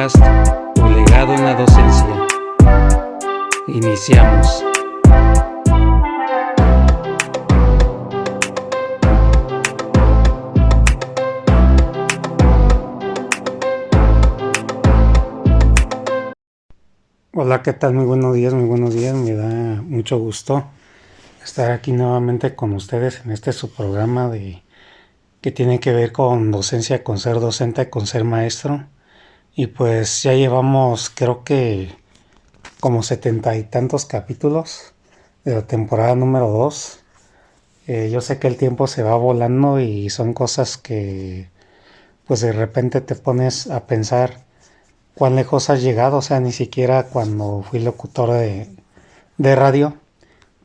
podcast Tu legado en la docencia. Iniciamos. Hola, ¿qué tal? Muy buenos días, me da mucho gusto estar aquí nuevamente con ustedes en este su programa que tiene que ver con docencia, con ser docente, con ser maestro. Y pues ya llevamos, creo que como 70 y tantos capítulos de la temporada número 2. Yo sé que el tiempo se va volando y son cosas que pues de repente te pones a pensar cuán lejos has llegado. O sea, ni siquiera cuando fui locutor de radio,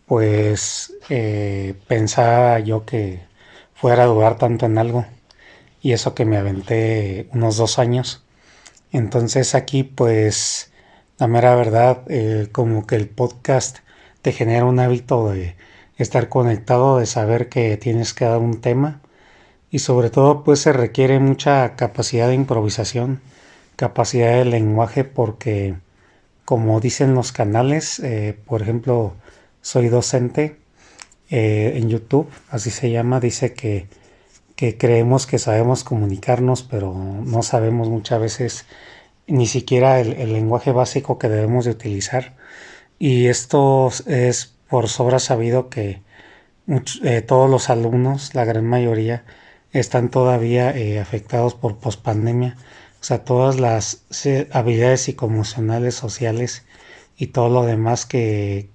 pues pensaba yo que fuera a durar tanto en algo. Y eso que me aventé unos 2 años. Entonces aquí pues la mera verdad, como que el podcast te genera un hábito de estar conectado, de saber que tienes que dar un tema y sobre todo pues se requiere mucha capacidad de improvisación, capacidad de lenguaje porque como dicen los canales, por ejemplo soy docente en YouTube, así se llama, dice que creemos que sabemos comunicarnos, pero no sabemos muchas veces ni siquiera el lenguaje básico que debemos de utilizar. Y esto es por sobra sabido que todos los alumnos, la gran mayoría, están todavía afectados por pospandemia. O sea, todas las habilidades psicoemocionales, sociales y todo lo demás que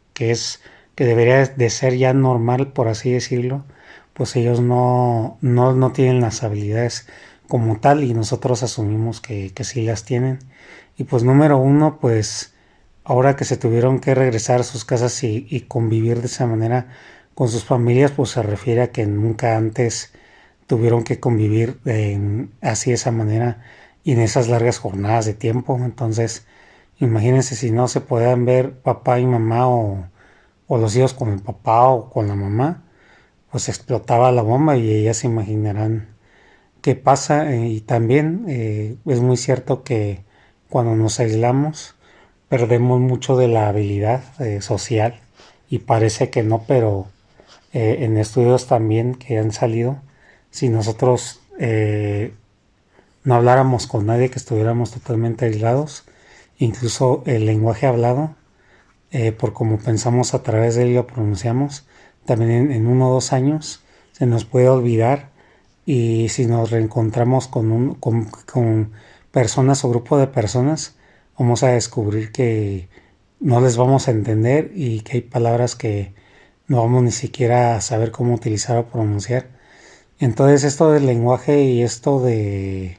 debería de ser ya normal, por así decirlo, pues ellos no tienen las habilidades como tal y nosotros asumimos que sí las tienen. Y pues número uno, pues ahora que se tuvieron que regresar a sus casas y convivir de esa manera con sus familias, pues se refiere a que nunca antes tuvieron que convivir así de esa manera y en esas largas jornadas de tiempo. Entonces, imagínense si no se podían ver papá y mamá o los hijos con el papá o con la mamá, pues explotaba la bomba y ellas se imaginarán qué pasa. Y también es muy cierto que cuando nos aislamos perdemos mucho de la habilidad social y parece que no, pero en estudios también que han salido, si nosotros no habláramos con nadie, que estuviéramos totalmente aislados, incluso el lenguaje hablado, por cómo pensamos a través de él y lo pronunciamos, también en 1 o 2 años se nos puede olvidar y si nos reencontramos con personas o grupo de personas, vamos a descubrir que no les vamos a entender y que hay palabras que no vamos ni siquiera a saber cómo utilizar o pronunciar. Entonces esto del lenguaje y esto de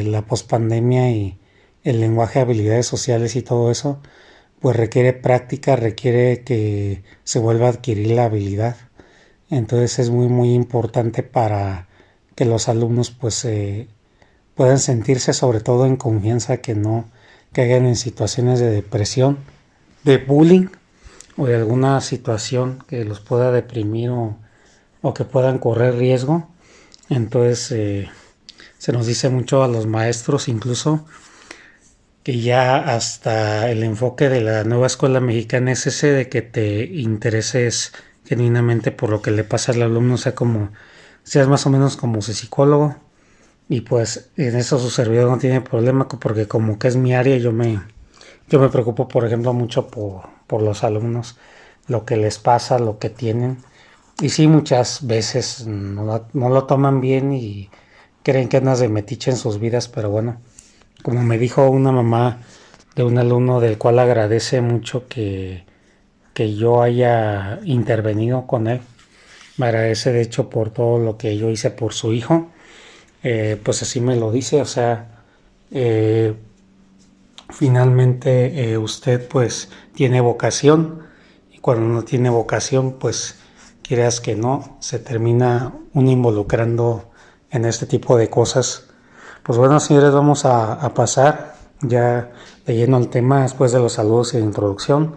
la pospandemia y el lenguaje, habilidades sociales y todo eso, pues requiere práctica, requiere que se vuelva a adquirir la habilidad. Entonces es muy importante para que los alumnos pues puedan sentirse sobre todo en confianza, que no caigan en situaciones de depresión, de bullying o de alguna situación que los pueda deprimir o que puedan correr riesgo. Entonces se nos dice mucho a los maestros incluso que ya hasta el enfoque de la nueva escuela mexicana es ese de que te intereses genuinamente por lo que le pasa al alumno, o sea, como seas más o menos como su psicólogo. Y pues en eso su servidor no tiene problema porque como que es mi área, yo me preocupo, por ejemplo, mucho por los alumnos, lo que les pasa, lo que tienen. Y sí, muchas veces no lo toman bien y creen que andas de metiche en sus vidas, pero bueno, como me dijo una mamá de un alumno del cual agradece mucho que yo haya intervenido con él, me agradece de hecho por todo lo que yo hice por su hijo, pues así me lo dice, o sea, finalmente usted pues tiene vocación y cuando no tiene vocación pues quieras que no, se termina uno involucrando en este tipo de cosas. Pues bueno, señores, vamos a pasar ya de lleno al tema después de los saludos y la introducción.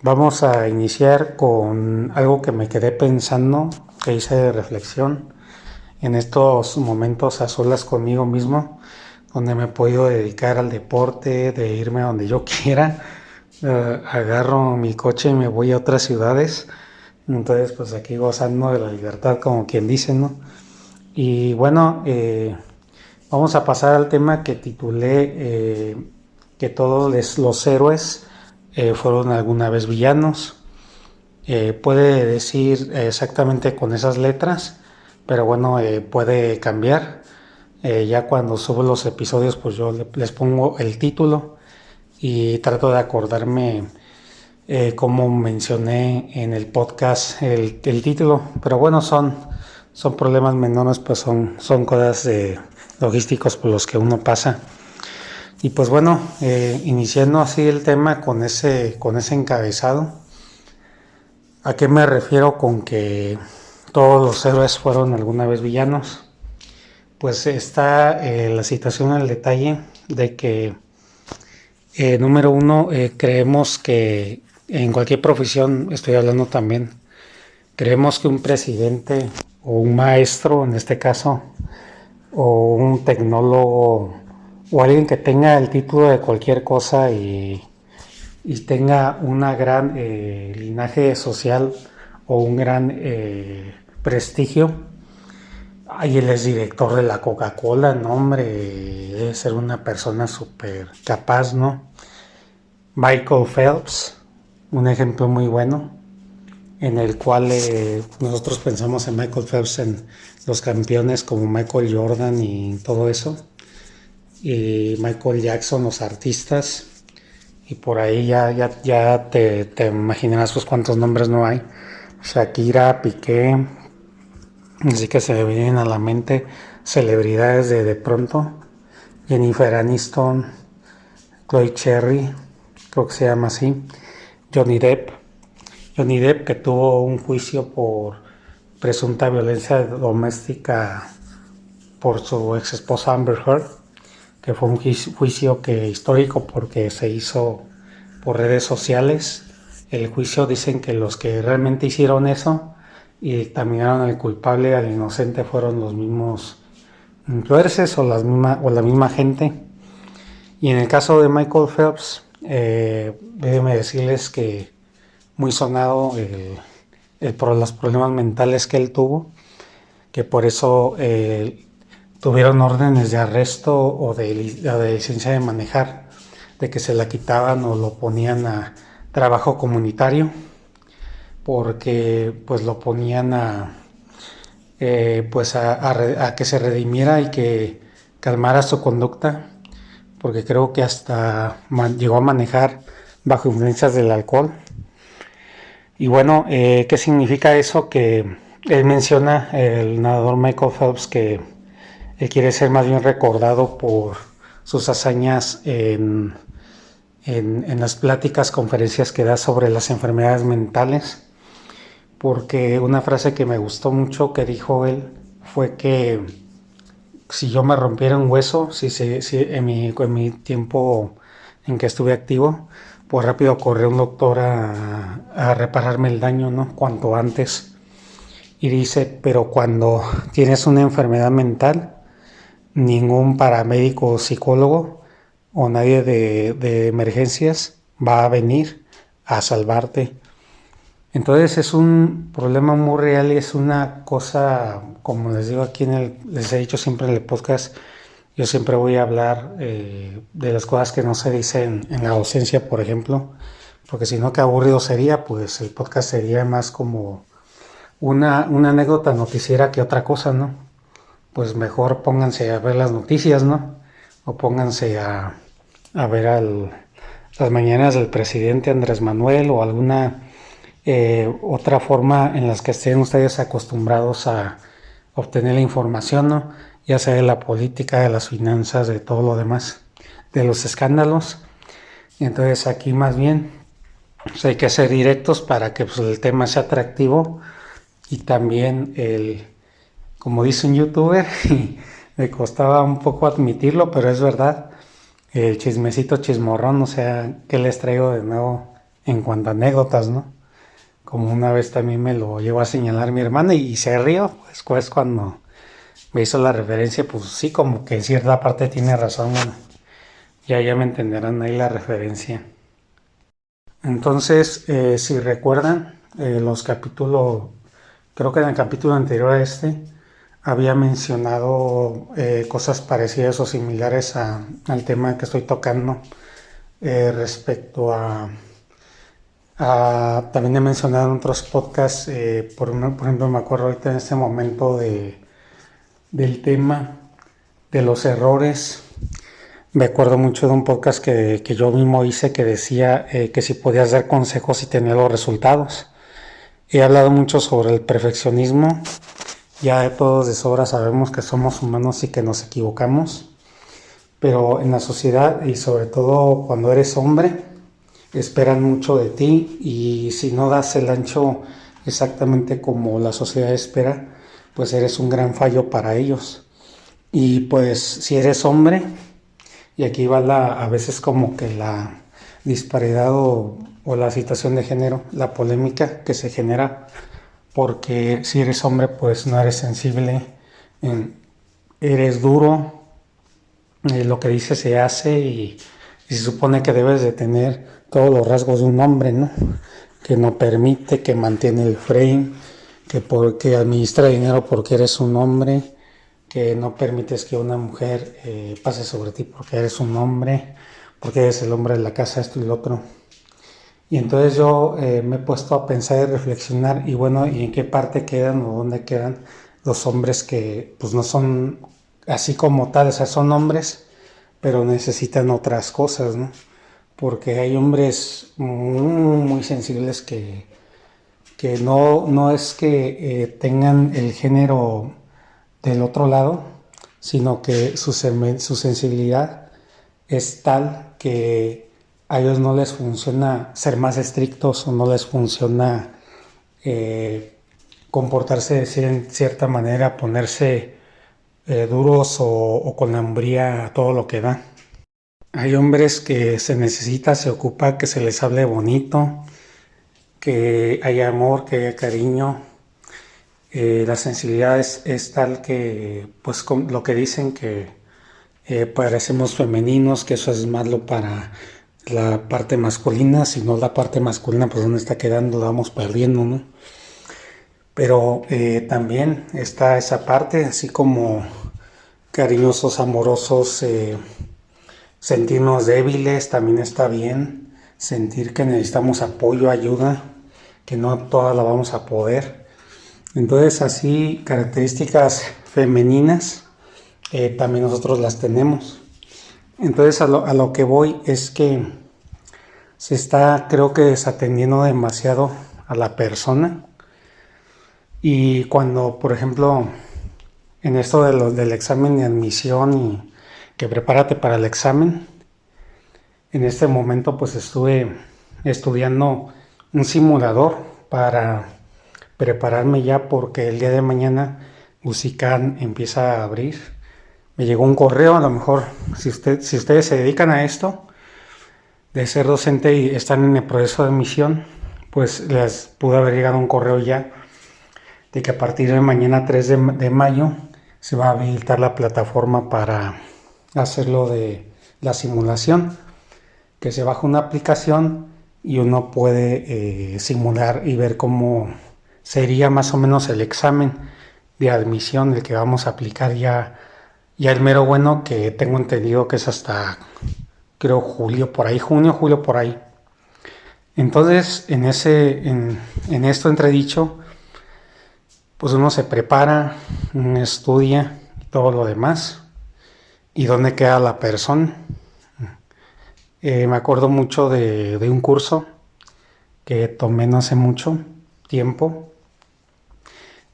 Vamos a iniciar con algo que me quedé pensando, que hice de reflexión en estos momentos a solas conmigo mismo. donde me he podido dedicar al deporte, de irme a donde yo quiera. Agarro mi coche y me voy a otras ciudades. Entonces, pues aquí gozando de la libertad, como quien dice, ¿no? Y bueno, vamos a pasar al tema que titulé que todos los héroes fueron alguna vez villanos. Puede decir exactamente con esas letras, pero bueno, puede cambiar. Ya cuando subo los episodios, pues yo les pongo el título y trato de acordarme como mencioné en el podcast el título. Pero bueno, son problemas menores, pues son cosas logísticos por los que uno pasa. Y pues bueno, iniciando así el tema con ese encabezado. ¿A qué me refiero con que todos los héroes fueron alguna vez villanos? Pues está la situación en el detalle de que, número uno, creemos que en cualquier profesión, estoy hablando también, creemos que un presidente o un maestro, en este caso, o un tecnólogo, o alguien que tenga el título de cualquier cosa y tenga una gran linaje social o un gran prestigio. Ay, él es director de la Coca-Cola, no hombre, debe ser una persona súper capaz, ¿no? Michael Phelps, un ejemplo muy bueno, en el cual nosotros pensamos en Michael Phelps, en los campeones como Michael Jordan y todo eso, y Michael Jackson, los artistas, y por ahí ya te imaginarás pues cuántos nombres no hay. Shakira, Piqué, así que se me vienen a la mente celebridades de pronto. Jennifer Aniston, Chloe Cherry, creo que se llama así. Johnny Depp que tuvo un juicio por presunta violencia doméstica por su ex esposa Amber Heard, que fue un juicio histórico porque se hizo por redes sociales. El juicio dicen que los que realmente hicieron eso y dictaminaron al culpable al inocente fueron los mismos influencers o la misma gente. Y en el caso de Michael Phelps, déjenme decirles que muy sonado por los problemas mentales que él tuvo, que por eso tuvieron órdenes de arresto o de licencia de manejar, de que se la quitaban o lo ponían a trabajo comunitario, porque pues lo ponían pues a que se redimiera y que calmara su conducta, porque creo que hasta llegó a manejar bajo influencias del alcohol. Y bueno, ¿qué significa eso? Que él menciona, el nadador Michael Phelps, que él quiere ser más bien recordado por sus hazañas en las pláticas, conferencias que da sobre las enfermedades mentales, porque una frase que me gustó mucho que dijo él fue que si yo me rompiera un hueso, si en mi tiempo en que estuve activo, pues rápido corrió un doctor a repararme el daño, ¿no? Cuanto antes. Y dice, pero cuando tienes una enfermedad mental, ningún paramédico o psicólogo o nadie de emergencias va a venir a salvarte. Entonces es un problema muy real y es una cosa, como les digo aquí les he dicho siempre en el podcast, yo siempre voy a hablar de las cosas que no se dicen en la docencia, por ejemplo, porque si no, qué aburrido sería, pues el podcast sería más como una anécdota noticiera que otra cosa, ¿no? Pues mejor pónganse a ver las noticias, ¿no? O pónganse a ver las mañanas del presidente Andrés Manuel o alguna otra forma en las que estén ustedes acostumbrados a obtener la información, ¿no? Ya sea de la política, de las finanzas, de todo lo demás, de los escándalos. Entonces aquí más bien pues hay que ser directos para que pues, el tema sea atractivo y también como dice un youtuber, me costaba un poco admitirlo, pero es verdad, el chismecito chismorrón, o sea, ¿qué les traigo de nuevo en cuanto a anécdotas, no? Como una vez también me lo llevó a señalar mi hermana y se rió, pues cuando me hizo la referencia, pues sí, como que en cierta parte tiene razón, bueno, ya me entenderán ahí la referencia. Entonces, si recuerdan, los capítulos, creo que en el capítulo anterior a este, había mencionado cosas parecidas o similares al tema que estoy tocando respecto también he mencionado en otros podcasts, por ejemplo, me acuerdo ahorita en este momento del tema de los errores. Me acuerdo mucho de un podcast que yo mismo hice que decía que si podías dar consejos y tener los resultados. He hablado mucho sobre el perfeccionismo. Ya de todos de sobra sabemos que somos humanos y que nos equivocamos. Pero en la sociedad y sobre todo cuando eres hombre, esperan mucho de ti y si no das el ancho exactamente como la sociedad espera, pues eres un gran fallo para ellos. Y pues si eres hombre, y aquí va a veces como que la disparidad o la situación de género, la polémica que se genera, porque si eres hombre pues no eres sensible, eres duro, lo que dice se hace y se supone que debes de tener todos los rasgos de un hombre, ¿no? Que no permite, que mantiene el frame, que administra dinero porque eres un hombre, que no permites que una mujer pase sobre ti porque eres un hombre, porque eres el hombre de la casa, esto y lo otro. Y entonces yo me he puesto a pensar y reflexionar y bueno, ¿y en qué parte quedan o dónde quedan los hombres que pues no son así como tal, o sea, son hombres, pero necesitan otras cosas, ¿no? Porque hay hombres muy sensibles que no es que tengan el género del otro lado, sino que su sensibilidad es tal que a ellos no les funciona ser más estrictos o no les funciona comportarse de cierta manera, ponerse duros o con la hombría a todo lo que da. Hay hombres que se necesita, se ocupa que se les hable bonito, que haya amor, que haya cariño. La sensibilidad es tal que, pues lo que dicen que parecemos femeninos, que eso es malo para la parte masculina, si no la parte masculina, pues donde está quedando, la vamos perdiendo, ¿no? Pero también está esa parte, así como cariñosos, amorosos, sentirnos débiles, también está bien, sentir que necesitamos apoyo, ayuda, que no todas la vamos a poder. Entonces así características femeninas también nosotros las tenemos. Entonces a lo que voy es que se está creo que desatendiendo demasiado a la persona y cuando por ejemplo en esto del examen de admisión y que prepárate para el examen, en este momento pues estuve estudiando un simulador para prepararme ya porque el día de mañana UCICAN empieza a abrir. Me llegó un correo, a lo mejor si ustedes se dedican a esto de ser docente y están en el proceso de admisión, pues les pudo haber llegado un correo ya de que a partir de mañana 3 de mayo se va a habilitar la plataforma para hacerlo de la simulación, que se baja una aplicación y uno puede simular y ver cómo sería más o menos el examen de admisión el que vamos a aplicar ya el mero bueno, que tengo entendido que es hasta creo julio por ahí, junio, julio por ahí. Entonces en esto entredicho, pues uno se prepara, uno estudia todo lo demás. ¿Y dónde queda la persona? Me acuerdo mucho de un curso que tomé no hace mucho tiempo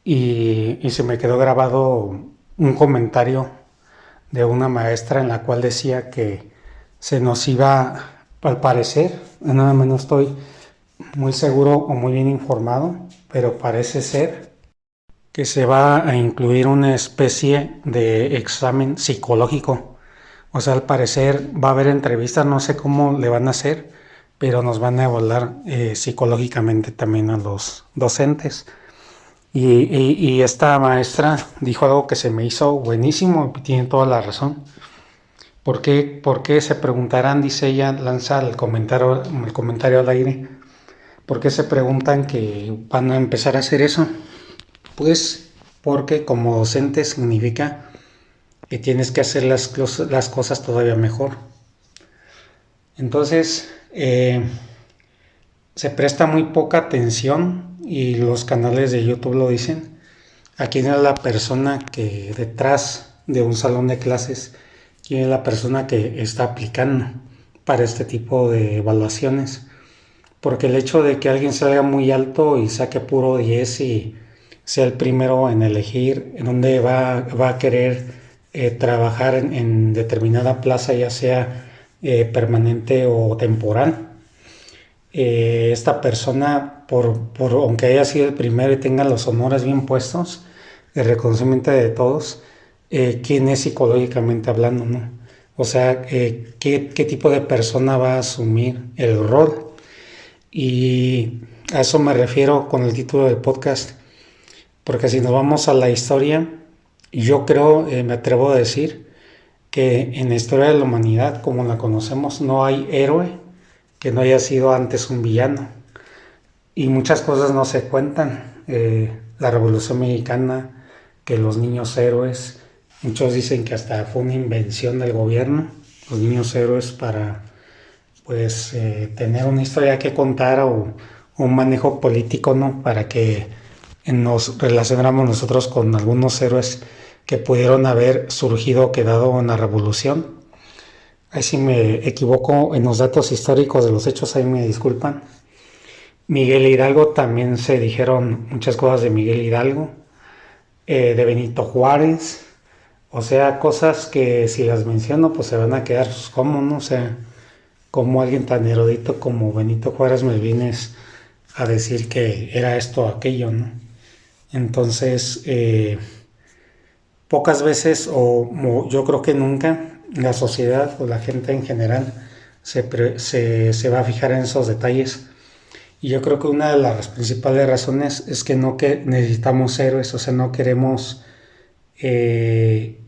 y se me quedó grabado un comentario de una maestra en la cual decía que se nos iba, al parecer, nada más no estoy muy seguro o muy bien informado, pero parece ser que se va a incluir una especie de examen psicológico. O sea, al parecer va a haber entrevistas, no sé cómo le van a hacer, pero nos van a evaluar psicológicamente también a los docentes. Y esta maestra dijo algo que se me hizo buenísimo y tiene toda la razón. Por qué se preguntarán? Dice ella, lanza el comentario al aire. ¿Por qué se preguntan que van a empezar a hacer eso? Pues porque como docente significa que tienes que hacer las cosas todavía mejor. Entonces, se presta muy poca atención y los canales de YouTube lo dicen. ¿A quién es la persona que detrás de un salón de clases, quién es la persona que está aplicando para este tipo de evaluaciones? Porque el hecho de que alguien salga muy alto y saque puro 10 y sea el primero en elegir en dónde va a querer trabajar en determinada plaza, ya sea permanente o temporal, esta persona, aunque haya sido el primero y tenga los honores bien puestos, el reconocimiento de todos, quién es psicológicamente hablando, ¿no? O sea, qué tipo de persona va a asumir el rol. Y a eso me refiero con el título del podcast, porque si nos vamos a la historia, yo creo, me atrevo a decir, que en la historia de la humanidad, como la conocemos, no hay héroe que no haya sido antes un villano. Y muchas cosas no se cuentan. La Revolución Mexicana, que los niños héroes, muchos dicen que hasta fue una invención del gobierno, los niños héroes para pues tener una historia que contar o un manejo político, ¿no? Para que nos relacionáramos nosotros con algunos héroes que pudieron haber surgido o quedado en la revolución. Ahí si me equivoco en los datos históricos de los hechos, ahí me disculpan. Miguel Hidalgo, también se dijeron muchas cosas de Miguel Hidalgo, de Benito Juárez, o sea, cosas que si las menciono pues se van a quedar, pues, ¿cómo no? O sea, como alguien tan erudito como Benito Juárez me vienes a decir que era esto o aquello, ¿no? Entonces, pocas veces, o yo creo que nunca, la sociedad o la gente en general se va a fijar en esos detalles. Y yo creo que una de las principales razones es que no que necesitamos héroes, o sea, no queremos eh,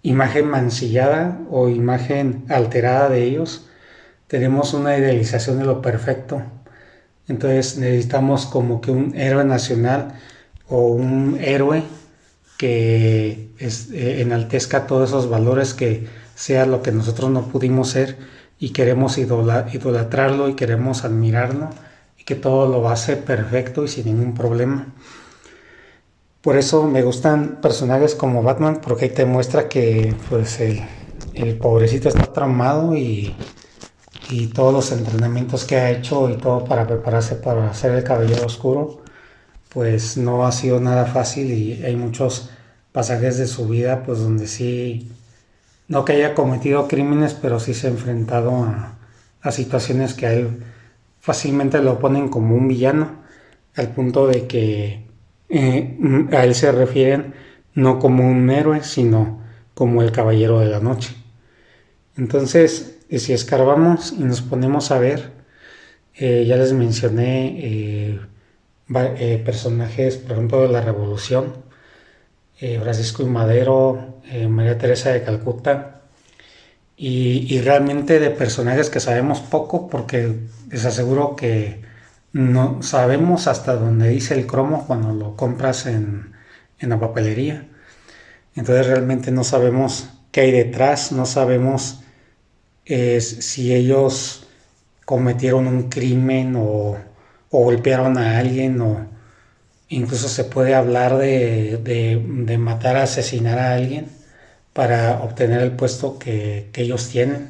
imagen mancillada o imagen alterada de ellos. Tenemos una idealización de lo perfecto. Entonces necesitamos como que un héroe nacional o un héroe que enaltezca todos esos valores, que sea lo que nosotros no pudimos ser y queremos idolatrarlo y queremos admirarlo y que todo lo hace perfecto y sin ningún problema. Por eso me gustan personajes como Batman, porque ahí te muestra que pues el pobrecito está traumado y todos los entrenamientos que ha hecho y todo para prepararse para ser el Caballero Oscuro, pues no ha sido nada fácil y hay muchos pasajes de su vida pues donde sí, no que haya cometido crímenes, pero sí se ha enfrentado a situaciones que a él fácilmente lo ponen como un villano, al punto de que a él se refieren no como un héroe, sino como el Caballero de la Noche. Entonces, si escarbamos y nos ponemos a ver, ya les mencioné personajes, por ejemplo, de la Revolución, Francisco I. Madero, María Teresa de Calcuta, y realmente de personajes que sabemos poco, porque les aseguro que no sabemos hasta donde dice el cromo cuando lo compras en la papelería. Entonces realmente no sabemos qué hay detrás, no sabemos si ellos cometieron un crimen o golpearon a alguien, o incluso se puede hablar de matar, asesinar a alguien para obtener el puesto que ellos tienen.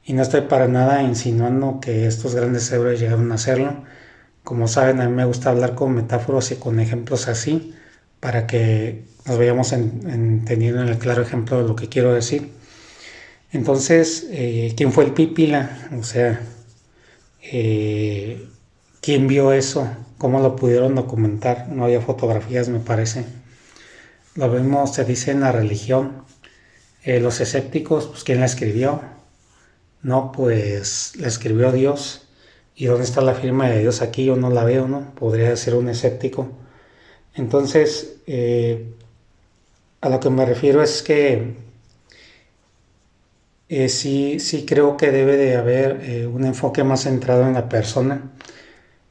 Y no estoy para nada insinuando que estos grandes héroes llegaron a hacerlo. Como saben, a mí me gusta hablar con metáforas y con ejemplos así, para que nos vayamos entendiendo en el claro ejemplo de lo que quiero decir. Entonces, ¿quién fue el Pípila? O sea, ¿quién vio eso? ¿Cómo lo pudieron documentar? No había fotografías, me parece. Lo vemos, se dice en la religión. Los escépticos, pues ¿quién la escribió? No, pues la escribió Dios. ¿Y dónde está la firma de Dios aquí? Yo no la veo, ¿no? Podría ser un escéptico. Entonces, a lo que me refiero es que sí creo que debe de haber un enfoque más centrado en la persona,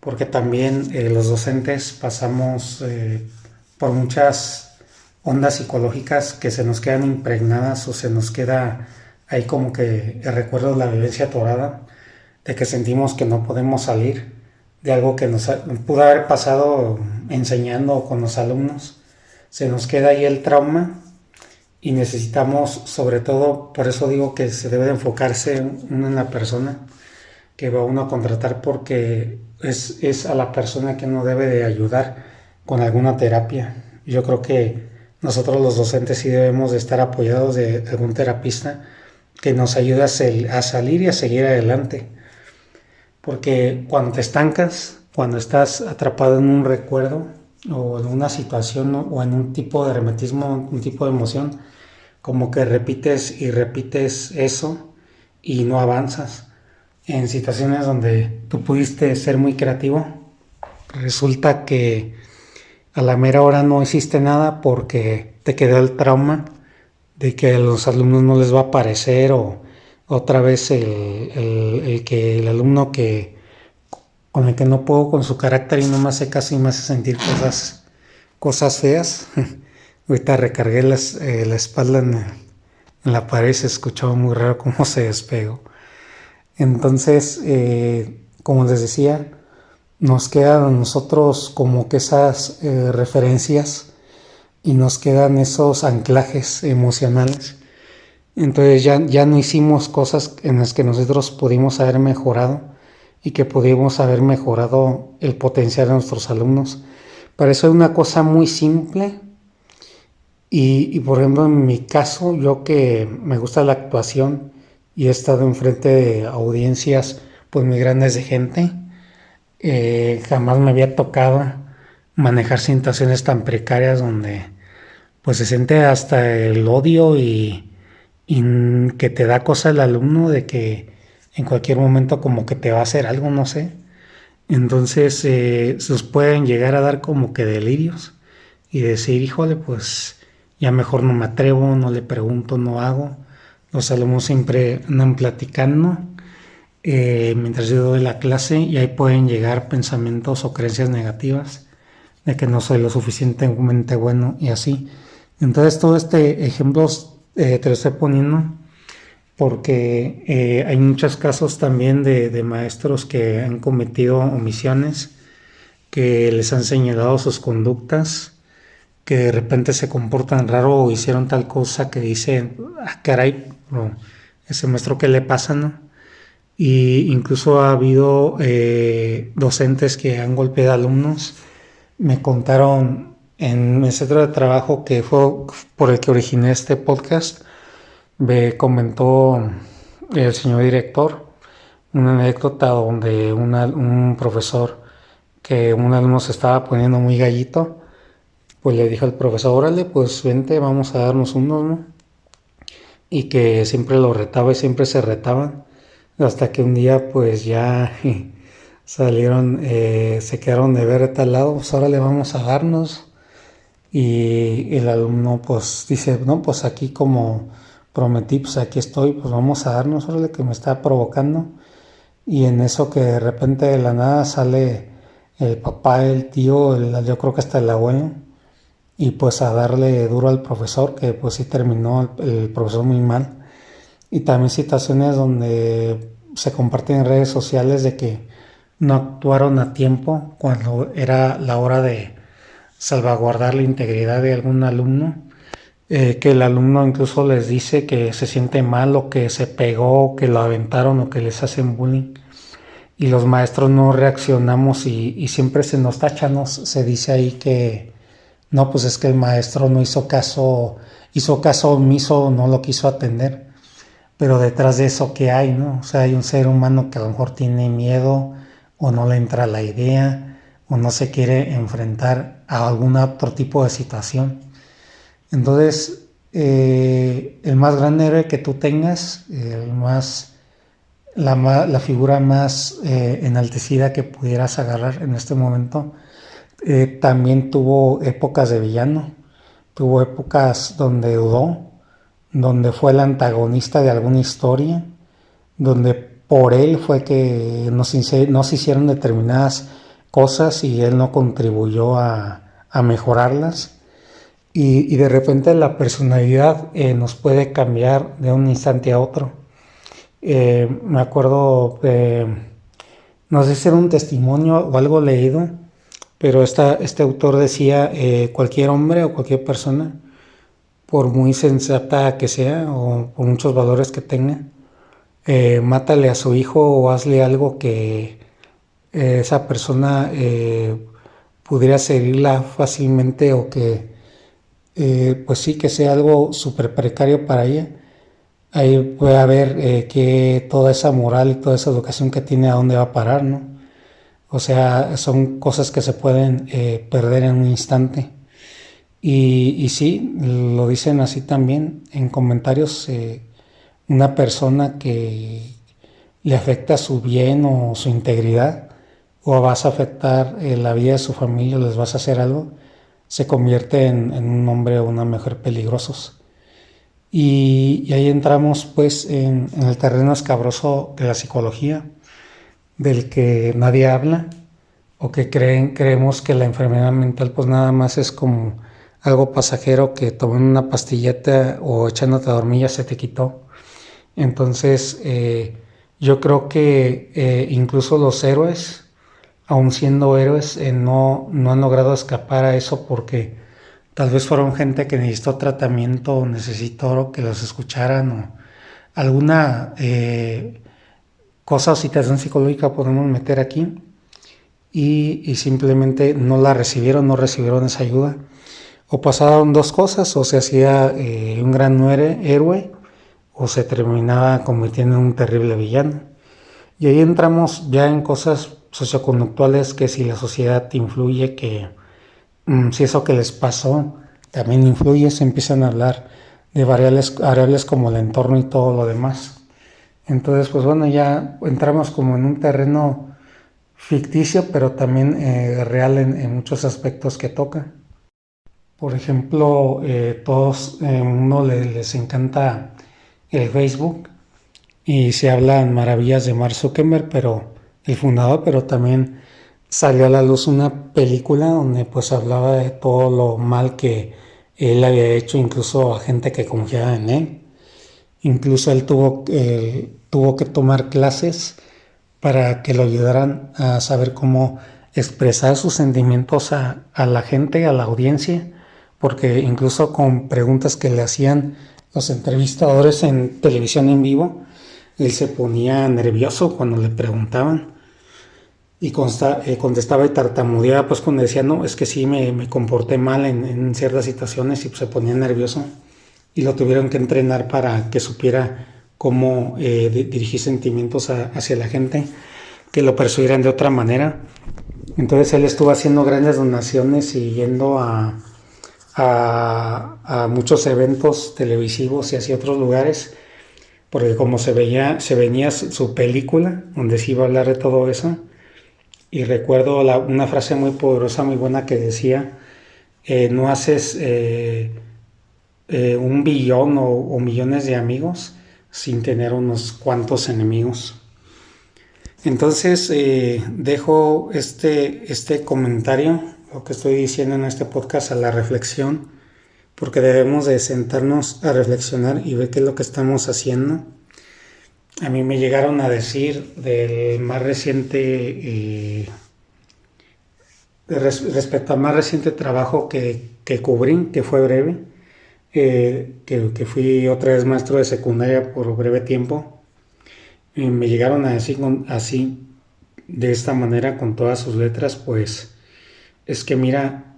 porque también los docentes pasamos por muchas ondas psicológicas que se nos quedan impregnadas o se nos queda ahí como que el recuerdo de la vivencia atorada, de que sentimos que no podemos salir de algo que nos pudo haber pasado enseñando con los alumnos. Se nos queda ahí el trauma y necesitamos, sobre todo, por eso digo que se debe de enfocarse uno en la persona que va uno a contratar, porque es a la persona que uno debe de ayudar con alguna terapia. Yo creo que nosotros los docentes sí debemos de estar apoyados de algún terapista que nos ayude a salir y a seguir adelante. Porque cuando te estancas, cuando estás atrapado en un recuerdo o en una situación o en un tipo de hermetismo, un tipo de emoción, como que repites y repites eso y no avanzas. En situaciones donde tú pudiste ser muy creativo, resulta que a la mera hora no hiciste nada porque te quedó el trauma de que a los alumnos no les va a parecer, o otra vez el alumno que con el que no puedo con su carácter y no me hace caso y me hace sentir cosas feas. Ahorita recargué la espalda en la pared, se escuchaba muy raro cómo se despegó. Entonces, como les decía, nos quedan a nosotros como que esas referencias y nos quedan esos anclajes emocionales. Entonces ya no hicimos cosas en las que nosotros pudimos haber mejorado y que pudimos haber mejorado el potencial de nuestros alumnos. Para eso es una cosa muy simple y por ejemplo en mi caso, yo que me gusta la actuación y he estado enfrente de audiencias pues muy grandes de gente, jamás me había tocado manejar situaciones tan precarias donde pues se siente hasta el odio y que te da cosa el alumno de que en cualquier momento como que te va a hacer algo, no sé. Entonces se os pueden llegar a dar como que delirios y decir, híjole, pues ya mejor no me atrevo, no le pregunto, no hago. Los alumnos siempre andan platicando mientras yo doy la clase, y ahí pueden llegar pensamientos o creencias negativas de que no soy lo suficientemente bueno y así. Entonces todo este ejemplo te lo estoy poniendo porque hay muchos casos también de maestros que han cometido omisiones, que les han señalado sus conductas, que de repente se comportan raro o hicieron tal cosa que dicen, ah, caray, ese maestro qué le pasa, ¿no? Y incluso ha habido docentes que han golpeado a alumnos. Me contaron en mi centro de trabajo, que fue por el que originé este podcast, me comentó el señor director una anécdota donde un profesor, que un alumno se estaba poniendo muy gallito, pues le dijo al profesor, órale, pues vente, vamos a darnos unos, ¿no? Y que siempre lo retaba y siempre se retaban, hasta que un día pues ya salieron, se quedaron de ver de tal lado, pues ahora le vamos a darnos. Y el alumno pues dice, no, pues aquí como prometí, pues aquí estoy, pues vamos a darnos, órale, que me está provocando. Y en eso que de repente de la nada sale el papá, el tío, yo creo que hasta el abuelo, y pues a darle duro al profesor, que pues sí terminó el profesor muy mal. Y también situaciones donde se comparten en redes sociales de que no actuaron a tiempo cuando era la hora de salvaguardar la integridad de algún alumno, que el alumno incluso les dice que se siente mal o que se pegó, que lo aventaron o que les hacen bullying, y los maestros no reaccionamos y siempre se nos tacha, ¿no? Se dice ahí que no, pues es que el maestro no hizo caso, hizo caso omiso, no lo quiso atender. Pero detrás de eso, ¿qué hay, no? O sea, hay un ser humano que a lo mejor tiene miedo o no le entra la idea o no se quiere enfrentar a algún otro tipo de situación. Entonces, el más grande héroe que tú tengas, la figura más enaltecida que pudieras agarrar en este momento, También tuvo épocas de villano, tuvo épocas donde dudó, donde fue el antagonista de alguna historia, donde por él fue que nos hicieron determinadas cosas y él no contribuyó a mejorarlas. Y de repente la personalidad nos puede cambiar de un instante a otro. Me acuerdo, no sé si era un testimonio o algo leído, pero este autor decía, cualquier hombre o cualquier persona, por muy sensata que sea o por muchos valores que tenga, mátale a su hijo o hazle algo que esa persona pudiera seguirla fácilmente o que pues sí que sea algo súper precario para ella. Ahí puede haber que toda esa moral y toda esa educación que tiene a dónde va a parar, ¿no? O sea, son cosas que se pueden perder en un instante. Y sí, lo dicen así también en comentarios, una persona que le afecta su bien o su integridad, o vas a afectar la vida de su familia, o les vas a hacer algo, se convierte en un hombre o una mujer peligrosos. Y ahí entramos pues en el terreno escabroso de la psicología, del que nadie habla, o que creemos que la enfermedad mental pues nada más es como algo pasajero que tomando una pastilleta o echándote a dormir ya se te quitó. Entonces yo creo que incluso los héroes, aun siendo héroes, no han logrado escapar a eso porque tal vez fueron gente que necesitó tratamiento, necesitó que los escucharan o alguna cosa o situación psicológica podemos meter aquí y simplemente no la recibieron, no recibieron esa ayuda. O pasaron dos cosas, o se hacía un gran héroe o se terminaba convirtiendo en un terrible villano. Y ahí entramos ya en cosas socioconductuales, que si la sociedad influye, que si eso que les pasó también influye, se empiezan a hablar de variables como el entorno y todo lo demás. Entonces, pues bueno, ya entramos como en un terreno ficticio, pero también real en muchos aspectos que toca. Por ejemplo, todos uno les encanta el Facebook y se hablan maravillas de Mark Zuckerberg, pero el fundador, pero también salió a la luz una película donde pues hablaba de todo lo mal que él había hecho, incluso a gente que confiaba en él. Incluso él tuvo que tomar clases para que lo ayudaran a saber cómo expresar sus sentimientos a la gente, a la audiencia, porque incluso con preguntas que le hacían los entrevistadores en televisión en vivo, él se ponía nervioso cuando le preguntaban y contestaba y tartamudeaba, pues cuando decía, no, es que sí me comporté mal en ciertas situaciones y pues, se ponía nervioso y lo tuvieron que entrenar para que supiera cómo dirigir sentimientos hacia la gente, que lo percibieran de otra manera. Entonces él estuvo haciendo grandes donaciones y yendo a muchos eventos televisivos y hacia otros lugares, porque como se venía su película, donde se iba a hablar de todo eso, y recuerdo una frase muy poderosa, muy buena que decía, no haces un billón o millones de amigos sin tener unos cuantos enemigos. Entonces dejo este comentario, lo que estoy diciendo en este podcast, a la reflexión, porque debemos de sentarnos a reflexionar y ver qué es lo que estamos haciendo. A mí me llegaron a decir del más reciente, respecto al más reciente trabajo que cubrí, que fue breve, que fui otra vez maestro de secundaria por breve tiempo, me llegaron a decir así, de esta manera, con todas sus letras, pues es que mira,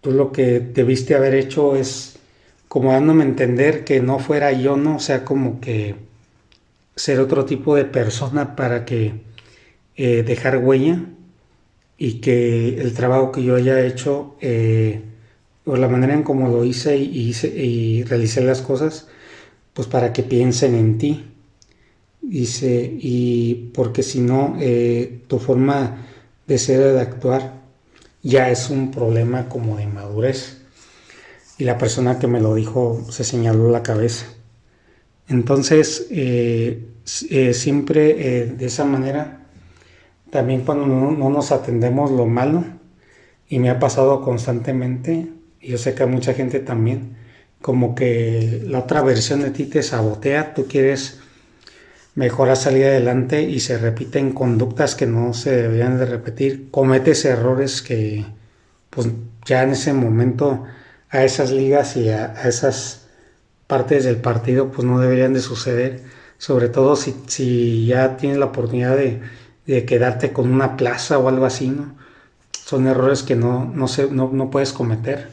tú lo que debiste haber hecho es como dándome a entender que no fuera yo, ¿no? O sea, como que ser otro tipo de persona para que dejar huella y que el trabajo que yo haya hecho o la manera en cómo lo hice y realicé las cosas, pues para que piensen en ti. Dice, y porque si no, tu forma de ser o de actuar, ya es un problema como de madurez. Y la persona que me lo dijo se señaló la cabeza. Entonces, siempre de esa manera, también cuando no nos atendemos lo malo, y me ha pasado constantemente, y yo sé que a mucha gente también, como que la otra versión de ti te sabotea, tú quieres mejorar, salir adelante y se repiten conductas que no se deberían de repetir, cometes errores que pues ya en ese momento a esas ligas y a esas partes del partido pues no deberían de suceder, sobre todo si ya tienes la oportunidad de quedarte con una plaza o algo así, ¿no? Son errores que no puedes cometer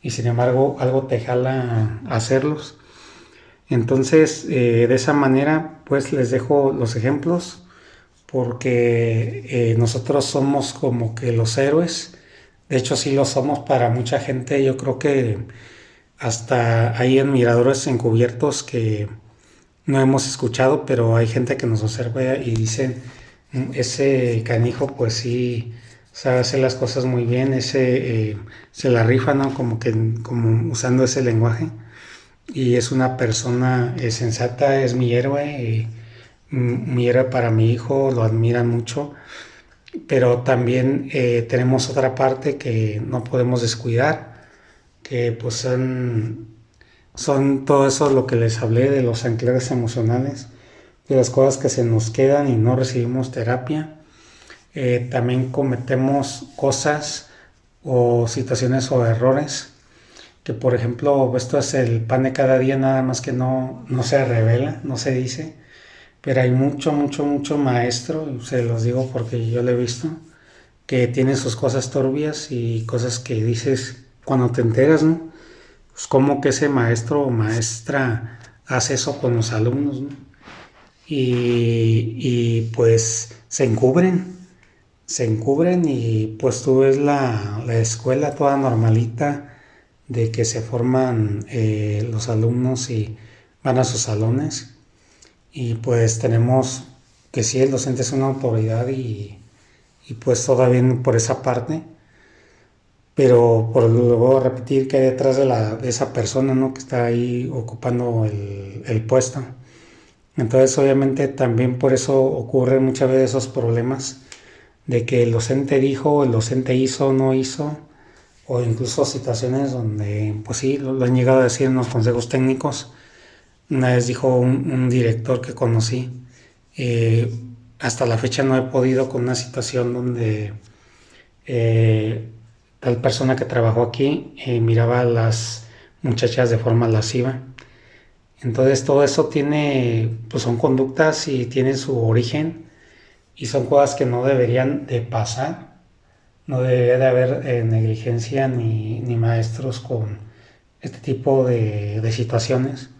y sin embargo algo te jala a hacerlos. Entonces, de esa manera, pues les dejo los ejemplos porque nosotros somos como que los héroes. De hecho, sí lo somos para mucha gente. Yo creo que hasta hay admiradores encubiertos que no hemos escuchado, pero hay gente que nos observa y dicen, ese canijo pues sí sabe hacer las cosas muy bien, ese se la rifa, ¿no? Como usando ese lenguaje. Y es una persona sensata, es mi héroe, mi héroe para mi hijo, lo admiran mucho, pero también tenemos otra parte que no podemos descuidar, que pues son todo eso lo que les hablé de los anclajes emocionales, de las cosas que se nos quedan y no recibimos terapia. También cometemos cosas o situaciones o errores que, por ejemplo, esto es el pan de cada día, nada más que no se revela, no se dice, pero hay mucho maestro, y se los digo porque yo lo he visto, que tiene sus cosas turbias y cosas que dices cuando te enteras, ¿no? Pues cómo que ese maestro o maestra hace eso con los alumnos, ¿no? Y pues se encubren y pues tú ves la escuela toda normalita de que se forman los alumnos y van a sus salones y pues tenemos que sí, el docente es una autoridad y pues todo bien por esa parte, pero por luego repetir que hay detrás de esa persona, ¿no? Que está ahí ocupando el puesto. Entonces obviamente también por eso ocurren muchas veces esos problemas de que el docente dijo, el docente hizo, no hizo, o incluso situaciones donde pues sí, lo han llegado a decir en los consejos técnicos. Una vez dijo un director que conocí, eh, hasta la fecha no he podido con una situación donde tal persona que trabajó aquí miraba a las muchachas de forma lasciva. Entonces todo eso pues son conductas y tienen su origen y son cosas que no deberían de pasar. No debería de haber negligencia ni maestros con este tipo de situaciones.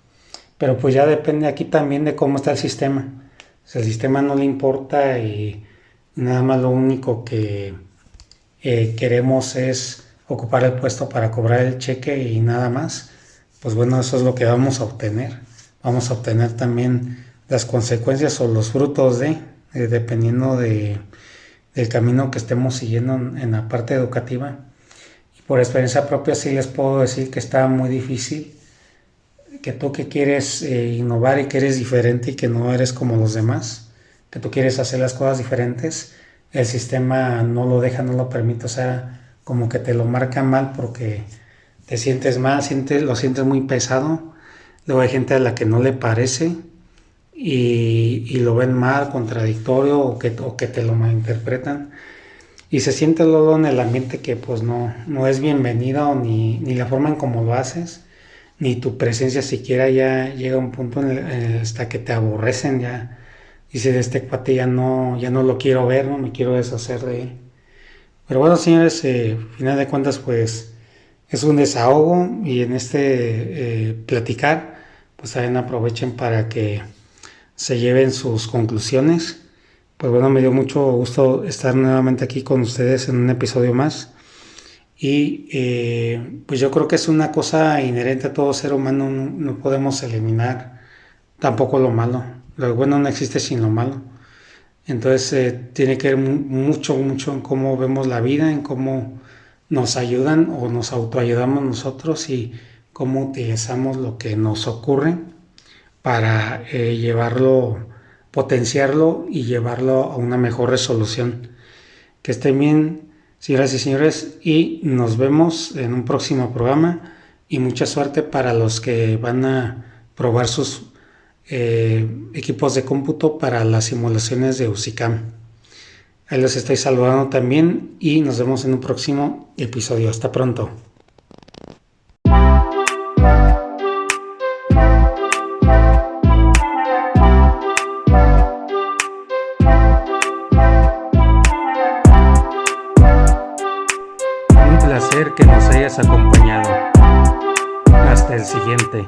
Pero pues ya depende aquí también de cómo está el sistema. Si el sistema no le importa y nada más lo único que queremos es ocupar el puesto para cobrar el cheque y nada más, pues bueno, eso es lo que vamos a obtener. Vamos a obtener también las consecuencias o los frutos dependiendo del camino que estemos siguiendo en la parte educativa. Y por experiencia propia sí les puedo decir que está muy difícil, que tú que quieres innovar y que eres diferente y que no eres como los demás, que tú quieres hacer las cosas diferentes, el sistema no lo deja, no lo permite, o sea, como que te lo marca mal porque te sientes mal, lo sientes muy pesado. Luego hay gente a la que no le parece y lo ven mal, contradictorio o que te lo malinterpretan. Y se siente luego en el ambiente que pues no es bienvenido ni la forma en cómo lo haces, ni tu presencia siquiera ya llega a un punto hasta que te aborrecen ya. Dices, este cuate ya no lo quiero ver, no me quiero deshacer de él. Pero bueno, señores, final de cuentas, pues es un desahogo y en este platicar, pues también aprovechen para que se lleven sus conclusiones. Pues bueno, me dio mucho gusto estar nuevamente aquí con ustedes en un episodio más. Y pues yo creo que es una cosa inherente a todo ser humano, no podemos eliminar tampoco lo malo. Lo bueno no existe sin lo malo. Entonces tiene que ver mucho en cómo vemos la vida, en cómo nos ayudan o nos autoayudamos nosotros y cómo utilizamos lo que nos ocurre para llevarlo, potenciarlo y llevarlo a una mejor resolución. Que estén bien, señoras y señores, y nos vemos en un próximo programa y mucha suerte para los que van a probar sus equipos de cómputo para las simulaciones de USICAM. Ahí los estoy saludando también y nos vemos en un próximo episodio. Hasta pronto. Un placer que nos hayas acompañado. Hasta el siguiente.